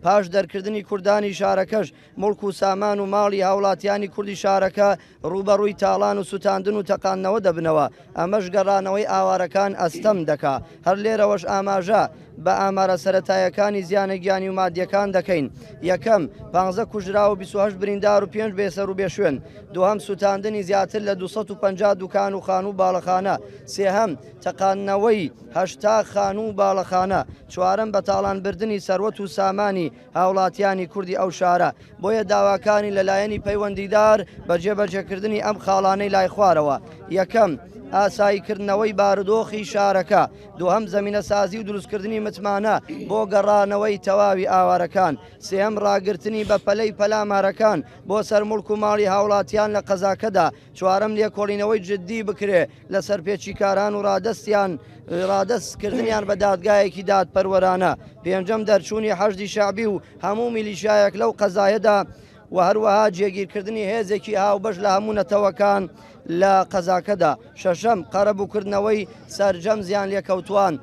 پاش دەرکردنی کوردانی شارەکەش مڵک و سامان و ماڵی هاوڵاتیانی کوردی شارەکە ڕوبەڕووی تاڵان و سوتاندن و تەقانەوە دەبنەوە. ئەمەش گەڕانەوەی ئاوارەکان ئەستەم دەکا. هەر لێرەوەش ئاماژە بە ئامارە سەرەتایەکانی زیانە گیانی و مادیەکان دەکەین. یەکەم 15 کوژرا و 28 بریندار و 5 بێسەر و بێشوێن. دووهەم سوتاندنی زیاتر لە 250 دوکان و خان و باڵەخانە. سێهەم تەقانەوەی 80 خان و باڵەخانە. چوارەم بەتاڵانبردنی سەروەت و سامانی هاوڵاتیانی کوردی ئەو شارە. بۆیە داواکانی لەلایەنی پەیوەندیدار بە جێبەجێکردنی ئەم خاڵانەی لای خوارەوە. یەکەم ئاساییکردنەوەی بارودۆخی شارەکە. دووهەم زەمینە سازی و دروستکردنی متمانە بۆ گەڕانەوەی تەواوی ئاوارەکان. سێهەم ڕاگررتنی بە پەلەی پەلامارەکان بۆ سەر مڵک و ماڵی هاوڵاتیان لە قەزاکەدا. چوارەم لێکۆڵینەوەی جددی بکرێ لەسەر پێچیکاران و ڕادەستکردنیان بە دادگایەکی دادپەروەرانە. پێنجەم دەرچوونی حەشدی شعبی و هەموو میلیشایەک لەو قەزایەدا و هەروەها جێگیرکردنی هێزێکی هاوبەش لە هەموو نەتەوەکان لە قەزاکەدا. شەشەم قەرەبووکردنەوەی سەرجەم زیان لێکەوتوان.